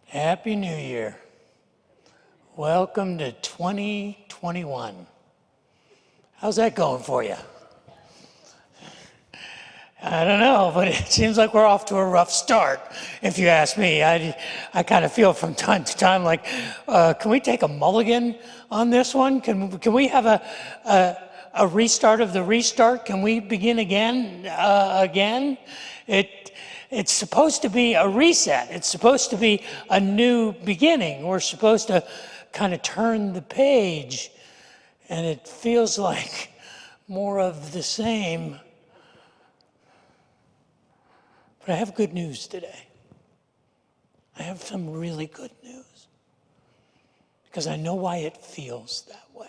Happy New Year. Welcome to 2021. How's that going for you? I don't know, but it seems like we're off to a rough start, if you ask me. I kind of feel from time to time like, can we take a mulligan on this one? Can we have a restart of the restart? Can we begin again? It's supposed to be a reset. It's supposed to be a new beginning. We're supposed to kind of turn the page, and it feels like more of the same. But I have good news today. I have some really good news, because I know why it feels that way.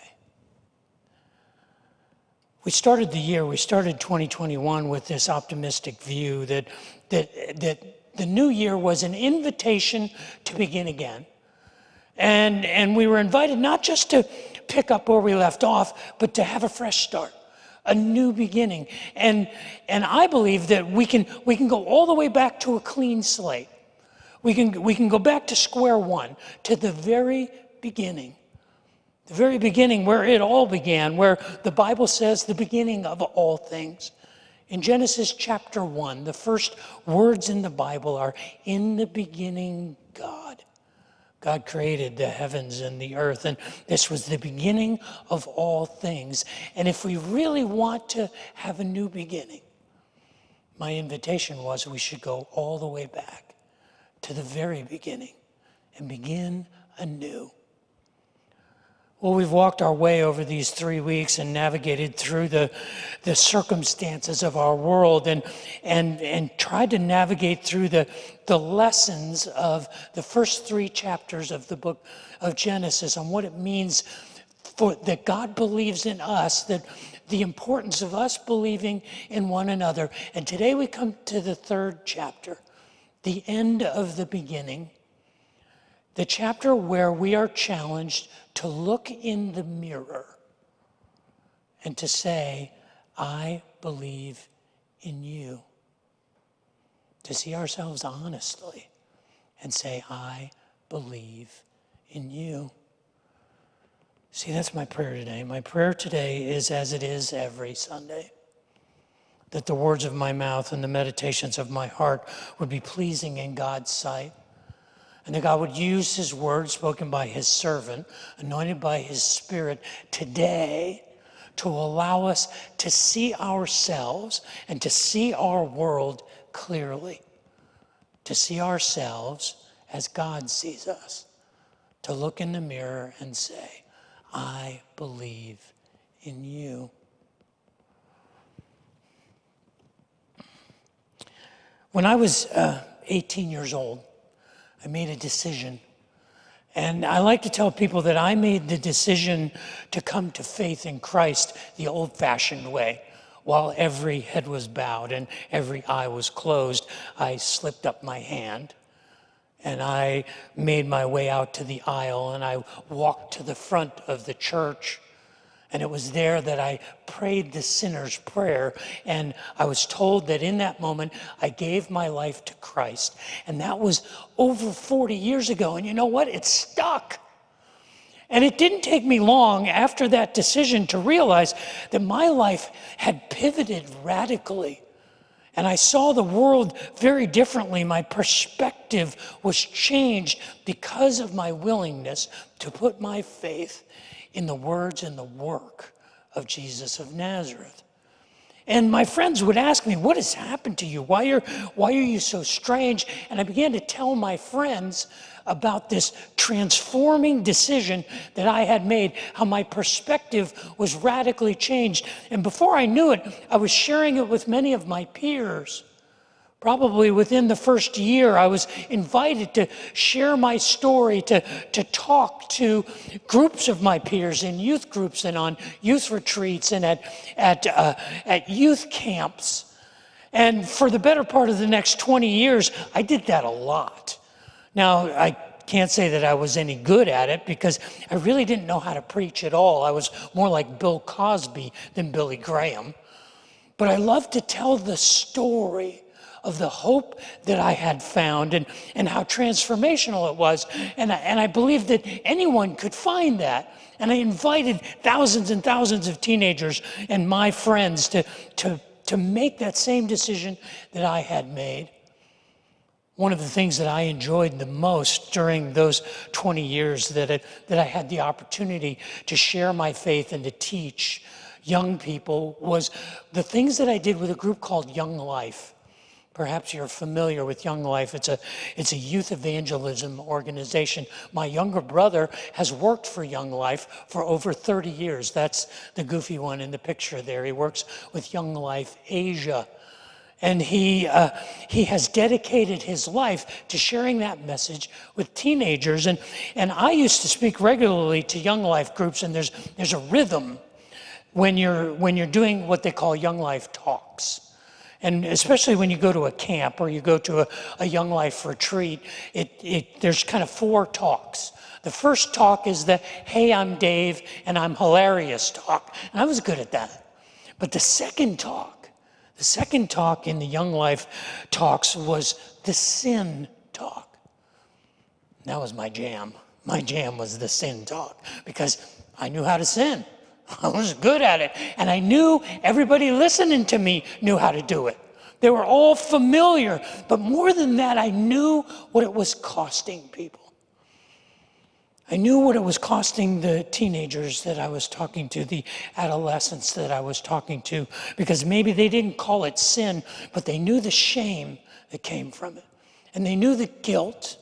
We started 2021 with this optimistic view that the new year was an invitation to begin again. And we were invited not just to pick up where we left off, but to have a fresh start, a new beginning. And I believe that we can go all the way back to a clean slate. We can go back to square one, to the very beginning. The very beginning where it all began, where the Bible says the beginning of all things. In Genesis chapter 1, the first words in the Bible are, "In the beginning, God." God created the heavens and the earth, and this was the beginning of all things. And if we really want to have a new beginning, my invitation was we should go all the way back to the very beginning and begin anew. Well, we've walked our way over these 3 weeks and navigated through the circumstances of our world and tried to navigate through the lessons of the first 3 chapters of the book of Genesis on what it means that God believes in us, that the importance of us believing in one another. And today we come to the 3rd chapter, the end of the beginning, the chapter where we are challenged to look in the mirror and to say, "I believe in you." To see ourselves honestly and say, "I believe in you." See, that's my prayer today. My prayer today is, as it is every Sunday, that the words of my mouth and the meditations of my heart would be pleasing in God's sight. And that God would use his word spoken by his servant, anointed by his Spirit today, to allow us to see ourselves and to see our world clearly. To see ourselves as God sees us. To look in the mirror and say, "I believe in you." When I was 18 years old, I made a decision. And I like to tell people that I made the decision to come to faith in Christ the old-fashioned way. While every head was bowed and every eye was closed, I slipped up my hand and I made my way out to the aisle and I walked to the front of the church. And it was there that I prayed the sinner's prayer. And I was told that in that moment, I gave my life to Christ. And that was over 40 years ago. And you know what? It stuck. And it didn't take me long after that decision to realize that my life had pivoted radically. And I saw the world very differently. My perspective was changed because of my willingness to put my faith in the words and the work of Jesus of Nazareth. And my friends would ask me, "What has happened to you? Why are you so strange?" And I began to tell my friends about this transforming decision that I had made, how my perspective was radically changed. And before I knew it, I was sharing it with many of my peers. Probably within the first year, I was invited to share my story, to talk to groups of my peers in youth groups and on youth retreats and at youth camps. And for the better part of the next 20 years, I did that a lot. Now, I can't say that I was any good at it because I really didn't know how to preach at all. I was more like Bill Cosby than Billy Graham. But I love to tell the story of the hope that I had found and how transformational it was. And I believe that anyone could find that. And I invited thousands and thousands of teenagers and my friends to make that same decision that I had made. One of the things that I enjoyed the most during those 20 years that I had the opportunity to share my faith and to teach young people was the things that I did with a group called Young Life. Perhaps you're familiar with Young Life. It's a youth evangelism organization. My younger brother has worked for Young Life for over 30 years. That's the goofy one in the picture there. He works with Young Life Asia. And he has dedicated his life to sharing that message with teenagers. And I used to speak regularly to Young Life groups, and there's a rhythm when you're doing what they call Young Life talks. And especially when you go to a camp or you go to a Young Life retreat, there's kind of 4 talks. The first talk is the, hey, I'm Dave and I'm hilarious talk. And I was good at that. But the second talk in the Young Life talks was the sin talk. That was my jam. My jam was the sin talk because I knew how to sin. I was good at it. And I knew everybody listening to me knew how to do it. They were all familiar. But more than that, I knew what it was costing people. I knew what it was costing the teenagers that I was talking to, the adolescents that I was talking to, because maybe they didn't call it sin, but they knew the shame that came from it. And they knew the guilt.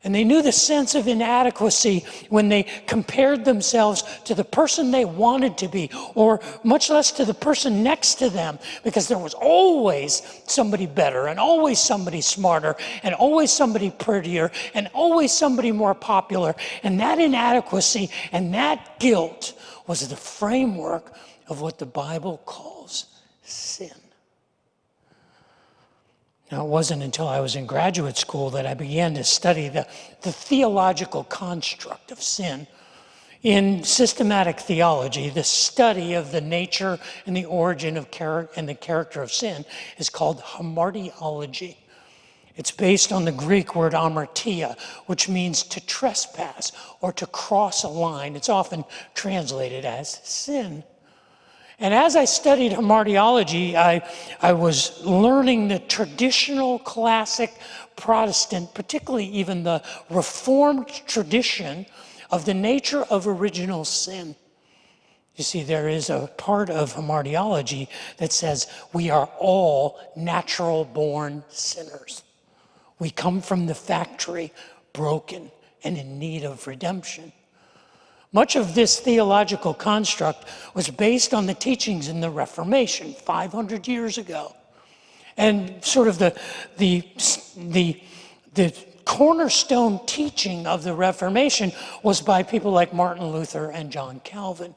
And they knew the sense of inadequacy when they compared themselves to the person they wanted to be, or much less to the person next to them, because there was always somebody better, and always somebody smarter, and always somebody prettier, and always somebody more popular. And that inadequacy and that guilt was the framework of what the Bible calls sin. Now, it wasn't until I was in graduate school that I began to study the theological construct of sin. In systematic theology, the study of the nature and the origin of and the character of sin is called hamartiology. It's based on the Greek word amartia, which means to trespass or to cross a line. It's often translated as sin. And as I studied hamartiology, I was learning the traditional classic Protestant, particularly even the Reformed tradition of the nature of original sin. You see, there is a part of hamartiology that says we are all natural-born sinners. We come from the factory broken and in need of redemption. Much of this theological construct was based on the teachings in the Reformation 500 years ago. And sort of the cornerstone teaching of the Reformation was by people like Martin Luther and John Calvin.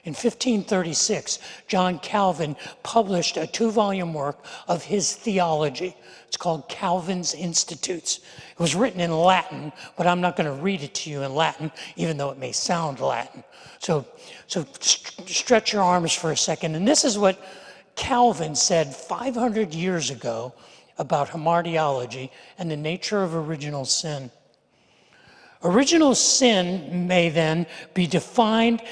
In 1536, John Calvin published a 2-volume work of his theology. It's called Calvin's Institutes. It was written in Latin, but I'm not going to read it to you in Latin, even though it may sound Latin. So stretch your arms for a second. And this is what Calvin said 500 years ago about hamartiology and the nature of original sin. Original sin may then be defined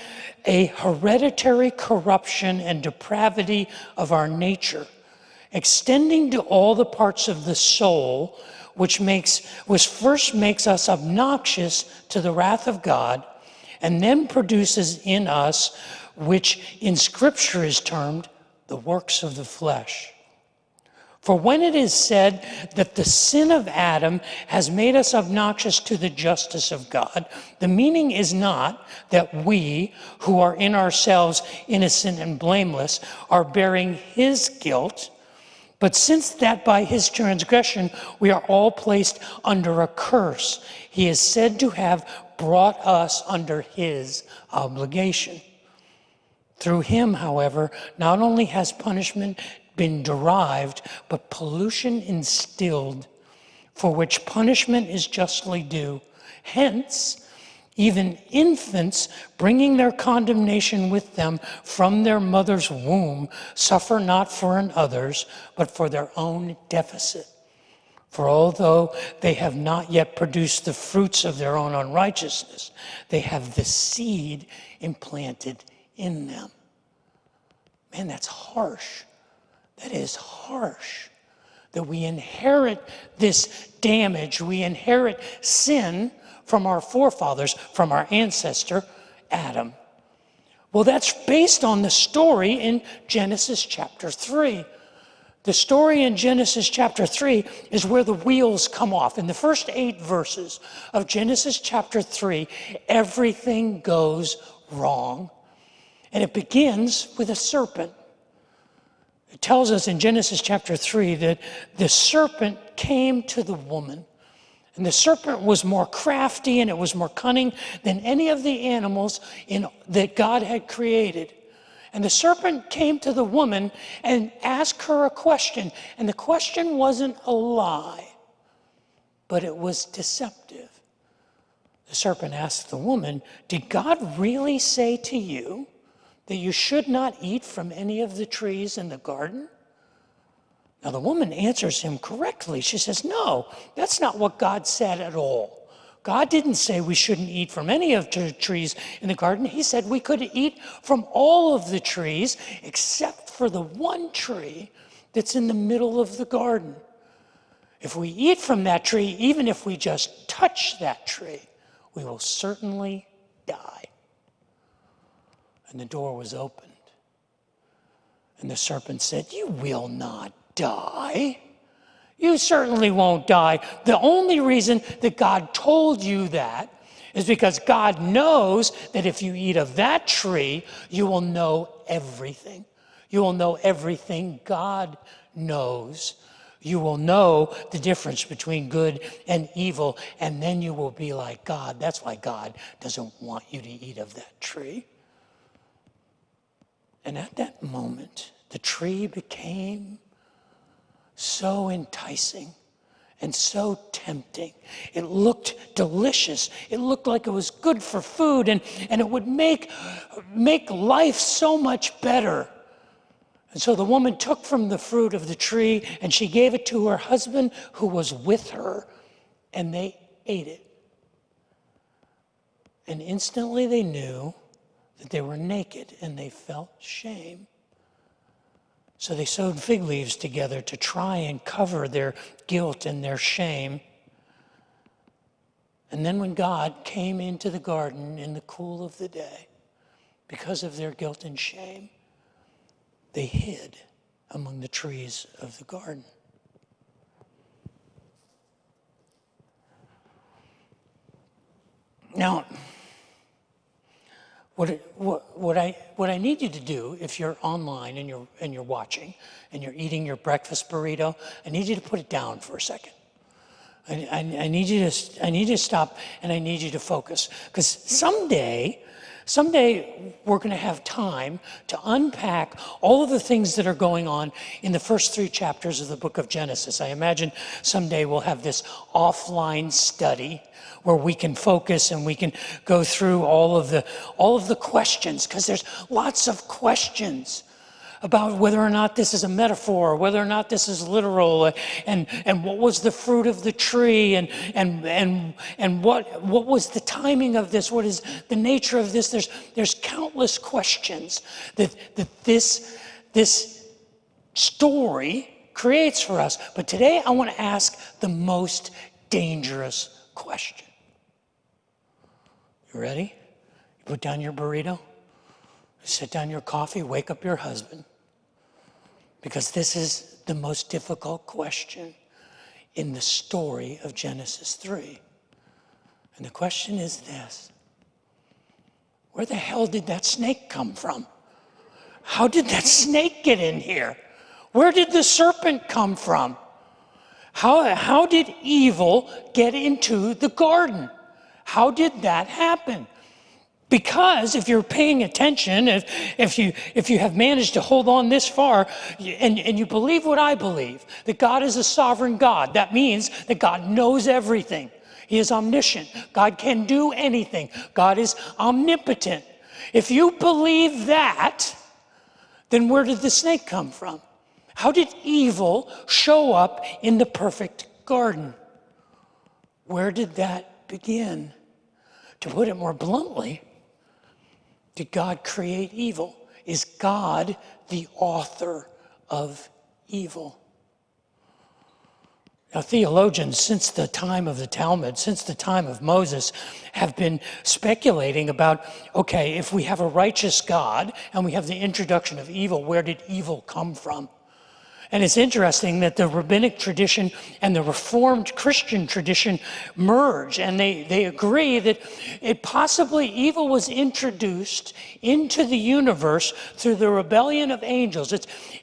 a hereditary corruption and depravity of our nature, extending to all the parts of the soul, which first makes us obnoxious to the wrath of God, and then produces in us, which in Scripture is termed the works of the flesh. For when it is said that the sin of Adam has made us obnoxious to the justice of God, the meaning is not that we, who are in ourselves innocent and blameless, are bearing his guilt, but since that by his transgression we are all placed under a curse, he is said to have brought us under his obligation. Through him, however, not only has punishment been derived, but pollution instilled, for which punishment is justly due. Hence, Even infants, bringing their condemnation with them from their mother's womb, suffer not for others, but for their own deficit. For although they have not yet produced the fruits of their own unrighteousness, they have the seed implanted in them. Man, that's harsh. That is harsh. That we inherit this damage, we inherit sin from our forefathers, from our ancestor, Adam. Well, that's based on the story in Genesis chapter 3. The story in Genesis chapter 3 is where the wheels come off. In the first 8 verses of Genesis chapter 3, everything goes wrong. And it begins with a serpent. It tells us in Genesis chapter 3 that the serpent came to the woman. And the serpent was more crafty and it was more cunning than any of the animals that God had created. And the serpent came to the woman and asked her a question. And the question wasn't a lie, but it was deceptive. The serpent asked the woman, "Did God really say to you that you should not eat from any of the trees in the garden?" Now the woman answers him correctly. She says, "No, that's not what God said at all. God didn't say we shouldn't eat from any of the trees in the garden. He said we could eat from all of the trees except for the one tree that's in the middle of the garden. If we eat from that tree, even if we just touch that tree, we will certainly die." And the door was opened. And the serpent said, "You will not die. You certainly won't die. The only reason that God told you that is because God knows that if you eat of that tree, you will know everything. You will know everything God knows. You will know the difference between good and evil, and then you will be like God." That's why God doesn't want you to eat of that tree. And at that moment, the tree became so enticing and so tempting. It looked delicious. It looked like it was good for food, and it would make life so much better. And so the woman took from the fruit of the tree, and she gave it to her husband who was with her, and they ate it. And instantly they knew that they were naked, and they felt shame. So they sewed fig leaves together to try and cover their guilt and their shame. And then when God came into the garden in the cool of the day, because of their guilt and shame, they hid among the trees of the garden. Now, what I need you to do, if you're online and you're watching and you're eating your breakfast burrito, I need you to put it down for a second. I need you to stop, and I need you to focus, because someday we're going to have time to unpack all of the things that are going on in the first 3 chapters of the book of Genesis. I imagine someday we'll have this offline study where we can focus and we can go through all of the questions, because there's lots of questions about whether or not this is a metaphor, whether or not this is literal, and what was the fruit of the tree, and what was the timing of this, what is the nature of this. There's countless questions that this story creates for us. But today I want to ask the most dangerous question. You ready? You put down your burrito, sit down your coffee, wake up your husband. Because this is the most difficult question in the story of Genesis 3. And the question is this: where the hell did that snake come from? How did that snake get in here? Where did the serpent come from? How did evil get into the garden? How did that happen? Because if you're paying attention, if you have managed to hold on this far, and you believe what I believe, that God is a sovereign God, that means that God knows everything. He is omniscient. God can do anything. God is omnipotent. If you believe that, then where did the snake come from? How did evil show up in the perfect garden? Where did that begin? To put it more bluntly, did God create evil? Is God the author of evil? Now, theologians, since the time of the Talmud, since the time of Moses, have been speculating about, okay, if we have a righteous God and we have the introduction of evil, where did evil come from? And it's interesting that the rabbinic tradition and the Reformed Christian tradition merge, and they agree that evil was introduced into the universe through the rebellion of angels.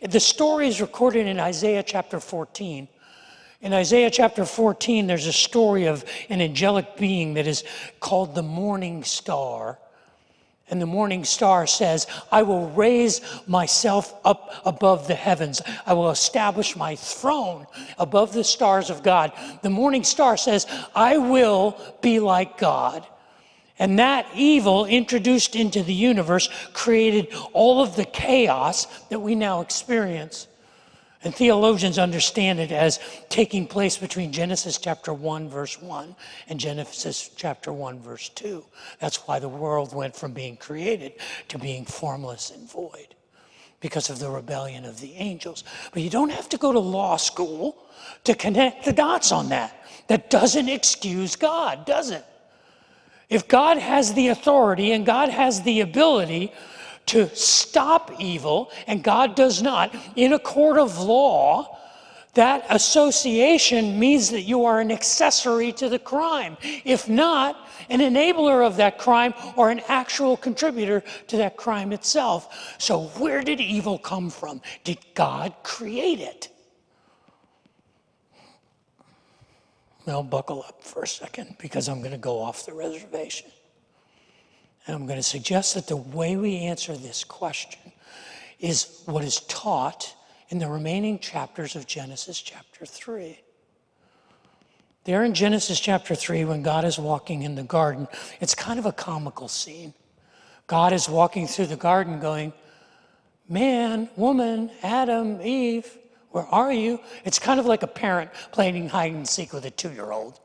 The story is recorded in Isaiah chapter 14. In Isaiah chapter 14, there's a story of an angelic being that is called the morning star. And the morning star says, I will raise myself up above the heavens. I will establish my throne above the stars of God. The morning star says, I will be like God. And that evil introduced into the universe created all of the chaos that we now experience. And theologians understand it as taking place between Genesis chapter 1, verse 1 and Genesis chapter 1, verse 2. That's why the world went from being created to being formless and void, because of the rebellion of the angels. But you don't have to go to law school to connect the dots on that. That doesn't excuse God, does it? If God has the authority and God has the ability to stop evil, and God does not, in a court of law, that association means that you are an accessory to the crime. If not, an enabler of that crime or an actual contributor to that crime itself. So where did evil come from? Did God create it? Well, buckle up for a second, because I'm going to go off the reservation. And I'm going to suggest that the way we answer this question is what is taught in the remaining chapters of Genesis chapter 3. There in Genesis chapter 3, when God is walking in the garden, it's kind of a comical scene. God is walking through the garden going, man, woman, Adam, Eve, where are you? It's kind of like a parent playing hide and seek with a 2-year-old.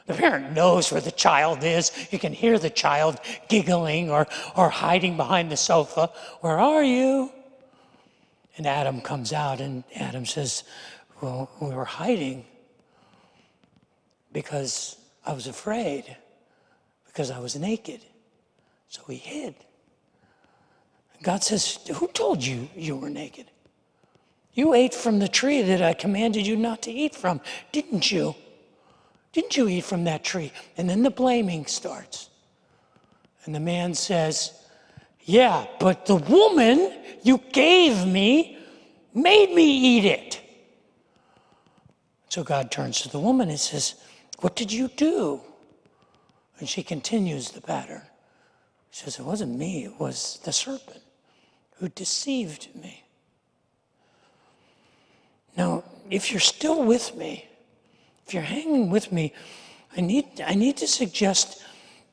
The parent knows where the child is. You can hear the child giggling or hiding behind the sofa. Where are you? And Adam comes out, and Adam says, well, we were hiding because I was afraid, because I was naked. So we hid. And God says, who told you you were naked? You ate from the tree that I commanded you not to eat from, didn't you? Didn't you eat from that tree? And then the blaming starts. And the man says, yeah, but the woman you gave me made me eat it. So God turns to the woman and says, what did you do? And she continues the pattern. She says, it wasn't me, it was the serpent who deceived me. Now, if you're still with me, if you're hanging with me, I need to suggest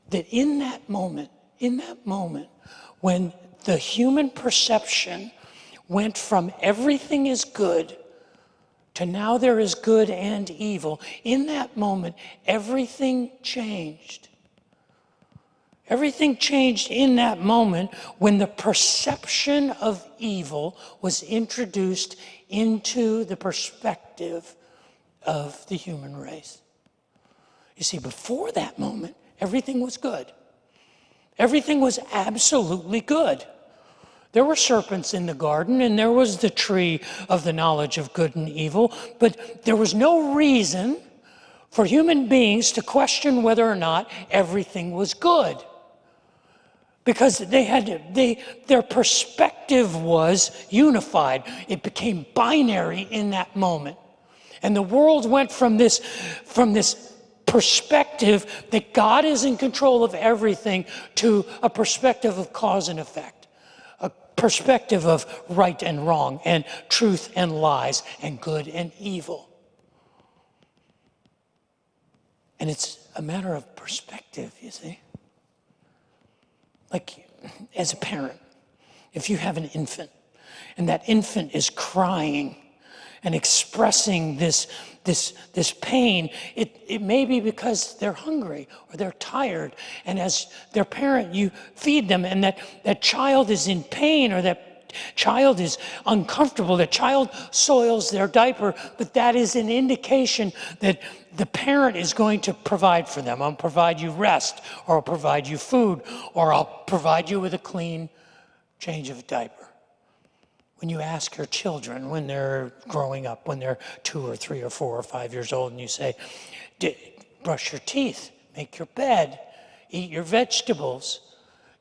that in that moment, when the human perception went from everything is good to now there is good and evil, in that moment, everything changed. Everything changed in that moment when the perception of evil was introduced into the perspective of the human race. You see, before that moment, everything was good. Everything was absolutely good. There were serpents in the garden, and there was the tree of the knowledge of good and evil, but there was no reason for human beings to question whether or not everything was good. Because their perspective was unified. It became binary in that moment. And the world went from this perspective that God is in control of everything to a perspective of cause and effect, a perspective of right and wrong, and truth and lies, and good and evil. And it's a matter of perspective, you see. Like, as a parent, if you have an infant, and that infant is crying and expressing this pain, it may be because they're hungry or they're tired. And as their parent, you feed them, and that child is in pain, or that child is uncomfortable, that child soils their diaper, but that is an indication that the parent is going to provide for them. I'll provide you rest, or I'll provide you food, or I'll provide you with a clean change of diaper. When you ask your children when they're growing up, when they're 2 or 3 or 4 or 5 years old, and you say, brush your teeth, make your bed, eat your vegetables.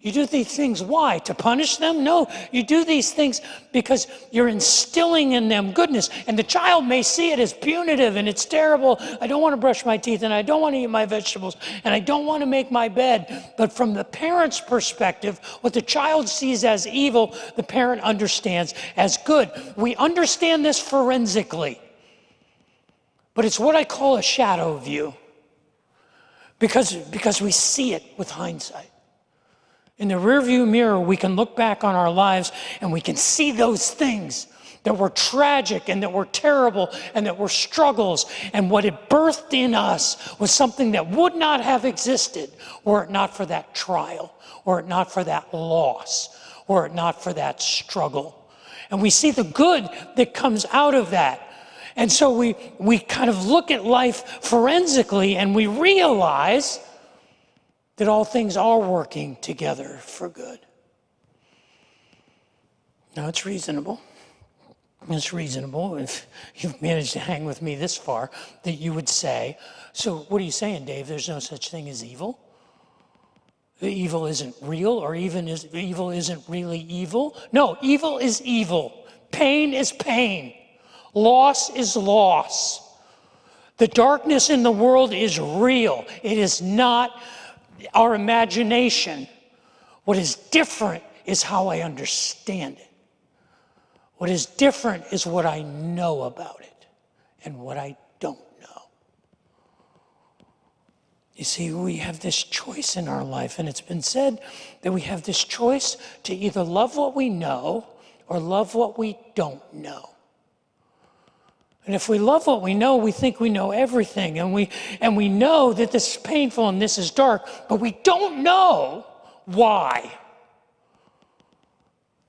You do these things, why? To punish them? No, you do these things because you're instilling in them goodness. And the child may see it as punitive and it's terrible. I don't want to brush my teeth, and I don't want to eat my vegetables, and I don't want to make my bed. But from the parent's perspective, what the child sees as evil, the parent understands as good. We understand this forensically, but it's what I call a shadow view, because we see it with hindsight. In the rearview mirror, we can look back on our lives and we can see those things that were tragic and that were terrible and that were struggles. And what it birthed in us was something that would not have existed were it not for that trial, were it not for that loss, were it not for that struggle. And we see the good that comes out of that. And so we kind of look at life forensically, and we realize that all things are working together for good. Now, it's reasonable. It's reasonable, if you've managed to hang with me this far, that you would say, so what are you saying, Dave? There's no such thing as evil? The evil isn't real, or even evil isn't really evil? No, evil is evil. Pain is pain. Loss is loss. The darkness in the world is real. It is not our imagination. What is different is how I understand it. What is different is what I know about it and what I don't know. You see, we have this choice in our life, and it's been said that we have this choice to either love what we know or love what we don't know. And if we love what we know, we think we know everything, and we know that this is painful and this is dark, but we don't know why.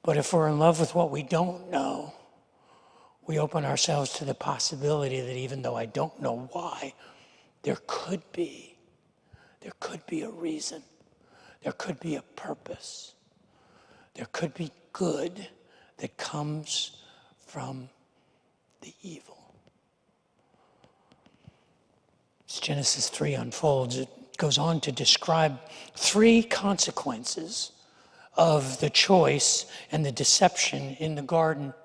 But if we're in love with what we don't know, we open ourselves to the possibility that even though I don't know why, there could be a reason. There could be a purpose. There could be good that comes from the evil. As Genesis 3 unfolds, it goes on to describe 3 consequences of the choice and the deception in the garden.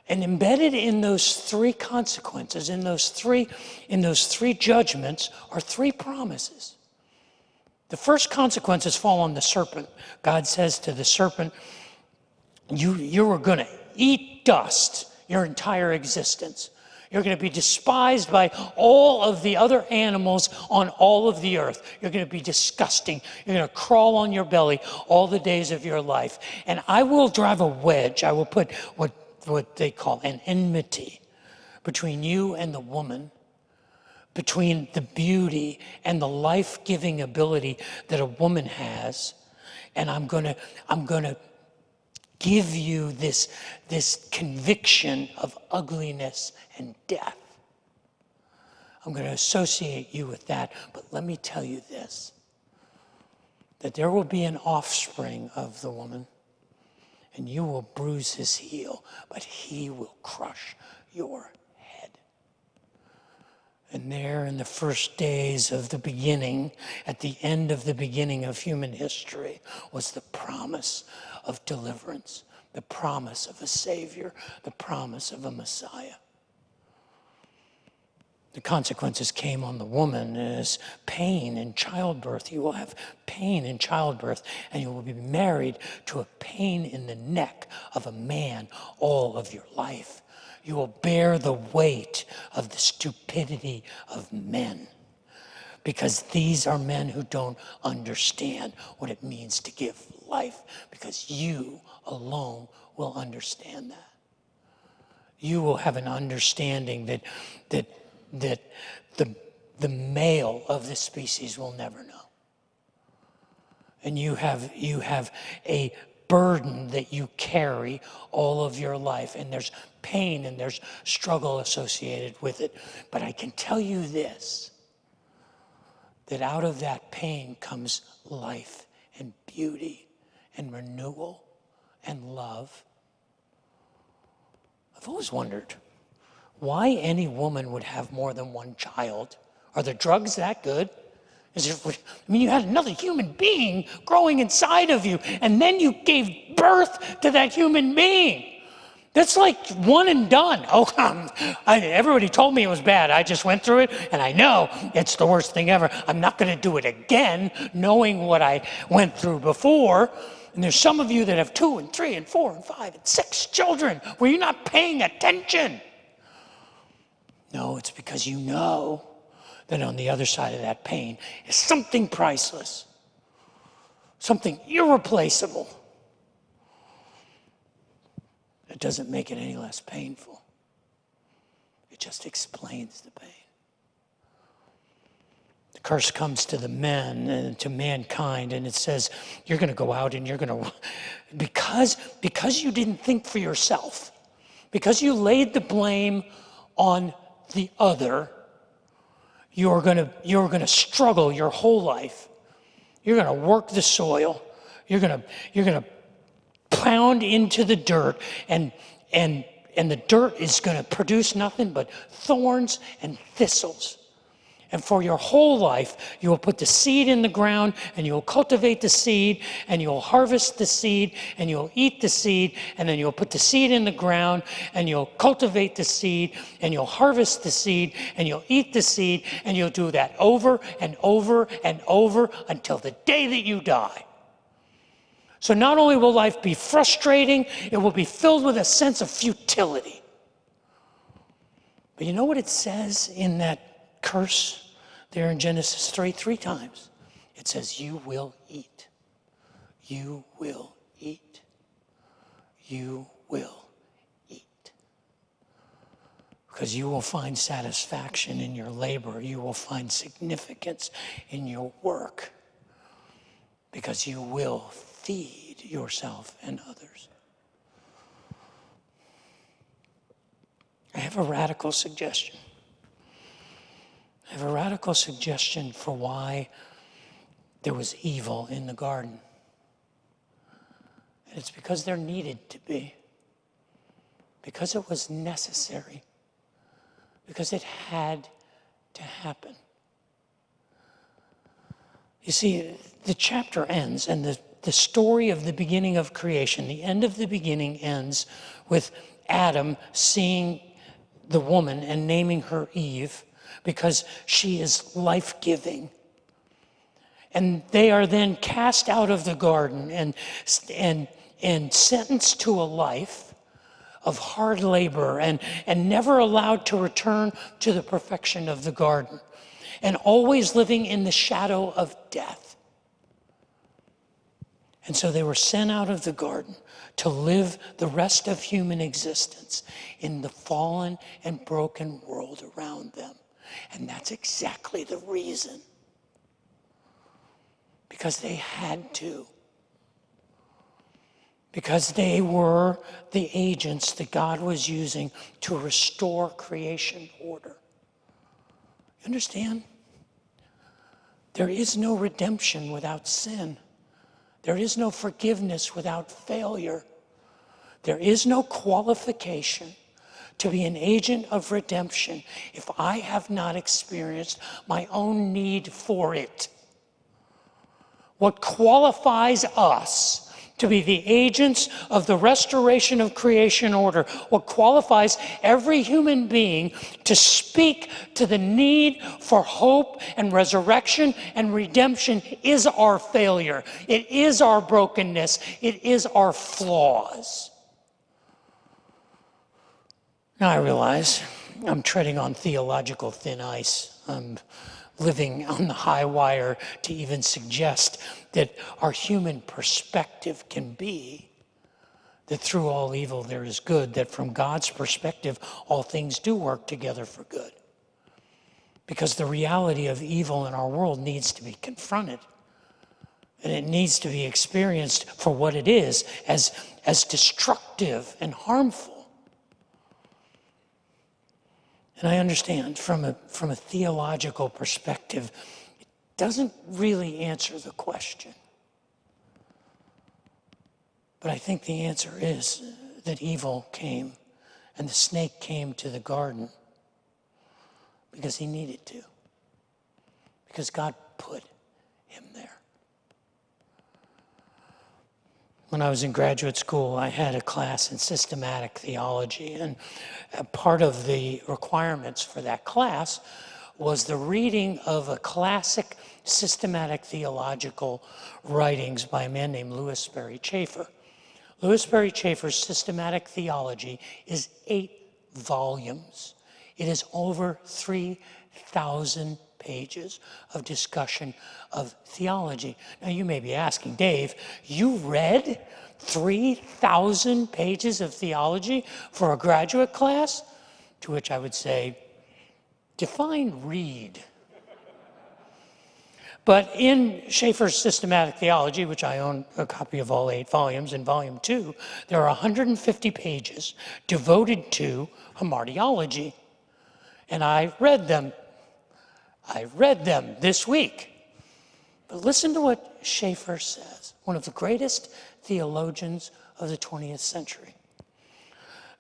And embedded in those 3 consequences, in those three judgments, are 3 promises. The first consequences fall on the serpent. God says to the serpent, you are going to eat dust your entire existence. You're going to be despised by all of the other animals on all of the earth. You're going to be disgusting. You're going to crawl on your belly all the days of your life. And I will drive a wedge. I will put what they call an enmity between you and the woman, between the beauty and the life-giving ability that a woman has. And I'm going to give you this conviction of ugliness and death. I'm going to associate you with that. But let me tell you this, that there will be an offspring of the woman, and you will bruise his heel, but he will crush your head. And there in the first days of the beginning, at the end of the beginning of human history, was the promise of deliverance, the promise of a Savior, the promise of a Messiah. The consequences came on the woman as pain in childbirth. You will have pain in childbirth, and you will be married to a pain in the neck of a man all of your life. You will bear the weight of the stupidity of men. because these are men who don't understand what it means to give life, because you alone will understand that. You will have an understanding that the male of this species will never know. And you have a burden that you carry all of your life, and there's pain and there's struggle associated with it. But I can tell you this, that out of that pain comes life and beauty and renewal and love. I've always wondered why any woman would have more than one child. Are the drugs that good? You had another human being growing inside of you, and then you gave birth to that human being. That's like one and done. Everybody told me it was bad. I just went through it, and I know it's the worst thing ever. I'm not going to do it again, knowing what I went through before. And there's some of you that have 2 and 3 and 4 and 5 and 6 children where you're not paying attention. No, it's because you know that on the other side of that pain is something priceless, something irreplaceable. It doesn't make it any less painful. It just explains the pain. The curse comes to the men and to mankind, and it says, you're going to go out and you're going to, because you didn't think for yourself, because you laid the blame on the other, you're going to struggle your whole life. You're going to work the soil. You're going to pound into the dirt, and the dirt is going to produce nothing but thorns and thistles. And for your whole life, you will put the seed in the ground, and you'll cultivate the seed, and you'll harvest the seed, and you'll eat the seed, and then you'll put the seed in the ground, and you'll cultivate the seed, and you'll harvest the seed, and you'll eat the seed, and you'll do that over and over and over until the day that you die. So not only will life be frustrating, it will be filled with a sense of futility. But you know what it says in that curse there in Genesis 3 times? It says, you will eat. You will eat. You will eat. Because you will find satisfaction in your labor. You will find significance in your work. Because you will feed yourself and others. I have a radical suggestion. I have a radical suggestion for why there was evil in the garden. And it's because there needed to be. Because it was necessary. Because it had to happen. You see, the chapter ends, and the story of the beginning of creation, the end of the beginning ends with Adam seeing the woman and naming her Eve, because she is life-giving. And they are then cast out of the garden and sentenced to a life of hard labor and never allowed to return to the perfection of the garden, and always living in the shadow of death. And so they were sent out of the garden to live the rest of human existence in the fallen and broken world around them. And that's exactly the reason. Because they had to. Because they were the agents that God was using to restore creation order. You understand? There is no redemption without sin. There is no forgiveness without failure. There is no qualification to be an agent of redemption if I have not experienced my own need for it. What qualifies us to be the agents of the restoration of creation order, what qualifies every human being to speak to the need for hope and resurrection and redemption, is our failure. It is our brokenness. It is our flaws. Now I realize I'm treading on theological thin ice. I'm living on the high wire to even suggest that our human perspective can be that through all evil there is good, that from God's perspective all things do work together for good. Because the reality of evil in our world needs to be confronted. And it needs to be experienced for what it is, as destructive and harmful. And I understand from a theological perspective, it doesn't really answer the question. But I think the answer is that evil came, and the snake came to the garden because he needed to. Because God put him there. When I was in graduate school, I had a class in systematic theology, and part of the requirements for that class was the reading of a classic systematic theological writings by a man named Louis Sperry Chafer. Louis Sperry Chafer's systematic theology is 8 volumes. It is over 3,000 pages of discussion of theology. Now you may be asking, Dave, you read 3,000 pages of theology for a graduate class? To which I would say, define read. But in Chafer's systematic theology, which I own a copy of all 8 volumes, in volume 2, there are 150 pages devoted to hamartiology. And I read them this week. But listen to what Chafer says, one of the greatest theologians of the 20th century.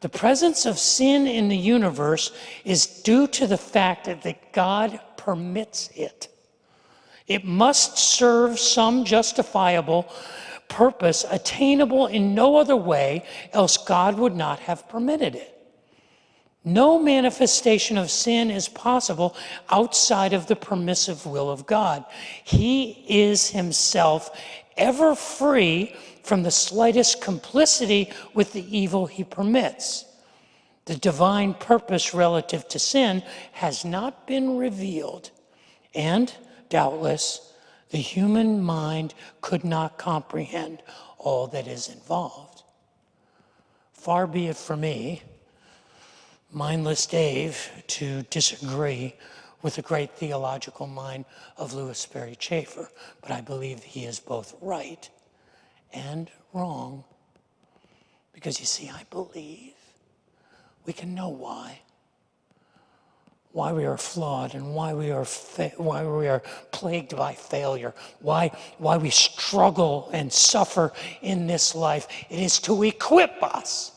The presence of sin in the universe is due to the fact that God permits it. It must serve some justifiable purpose attainable in no other way, else God would not have permitted it. No manifestation of sin is possible outside of the permissive will of God. He is himself ever free from the slightest complicity with the evil he permits. The divine purpose relative to sin has not been revealed, and doubtless, the human mind could not comprehend all that is involved. Far be it from me, mindless Dave, to disagree with the great theological mind of Louis Sperry Chafer, but I believe he is both right and wrong. Because you see, I believe we can know why we are flawed and why we are plagued by failure, why we struggle and suffer in this life. It is to equip us.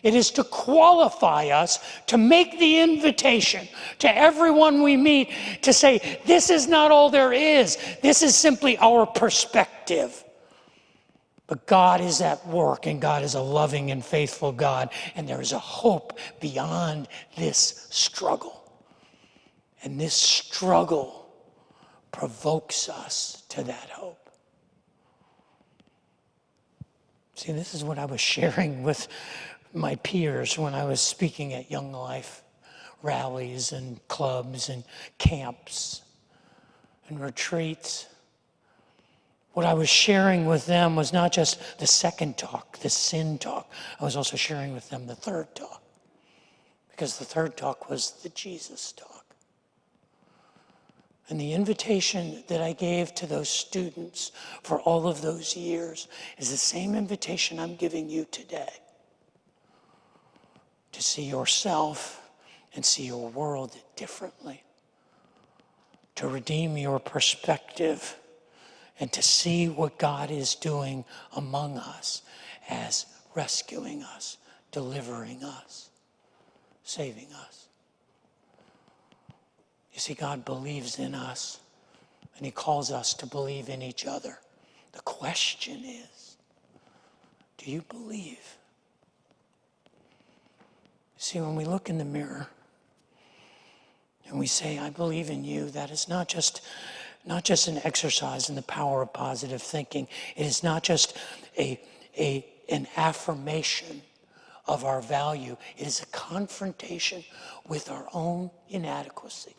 It is to qualify us to make the invitation to everyone we meet to say, this is not all there is. This is simply our perspective. But God is at work, and God is a loving and faithful God, and there is a hope beyond this struggle. And this struggle provokes us to that hope. See, this is what I was sharing with my peers when I was speaking at Young Life rallies and clubs and camps and retreats. What I was sharing with them was not just the second talk, the sin talk. I was also sharing with them the third talk, because the third talk was the Jesus talk. And the invitation that I gave to those students for all of those years is the same invitation I'm giving you today. To see yourself and see your world differently. To redeem your perspective and to see what God is doing among us as rescuing us, delivering us, saving us. You see, God believes in us, and he calls us to believe in each other. The question is, do you believe? See, when we look in the mirror and we say, I believe in you, that is not just an exercise in the power of positive thinking. It is not just an affirmation of our value. It is a confrontation with our own inadequacy.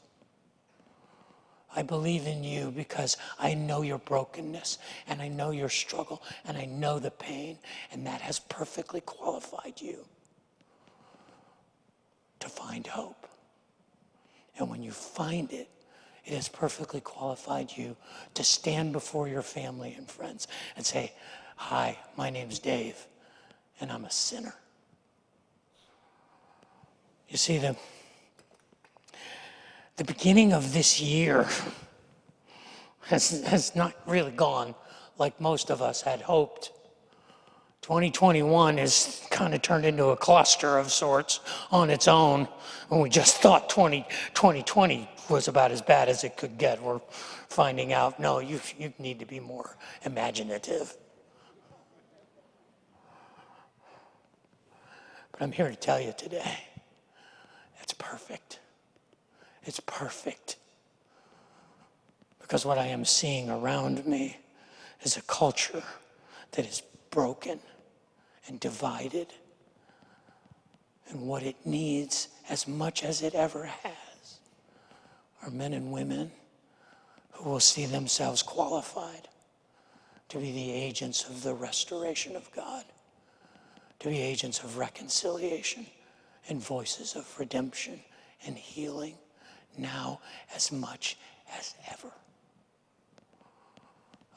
I believe in you because I know your brokenness and I know your struggle and I know the pain, and that has perfectly qualified you to find hope. And when you find it, it has perfectly qualified you to stand before your family and friends and say, hi, my name's Dave, and I'm a sinner. You see, the beginning of this year has not really gone like most of us had hoped. 2021 has kind of turned into a cluster of sorts on its own, and we just thought 2020 was about as bad as it could get. We're finding out, no, you need to be more imaginative. But I'm here to tell you today, it's perfect. It's perfect. Because what I am seeing around me is a culture that is broken and divided. And what it needs, as much as it ever has, are men and women who will see themselves qualified to be the agents of the restoration of God, to be agents of reconciliation and voices of redemption and healing now as much as ever.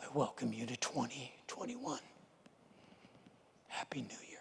I welcome you to 2021. Happy New Year.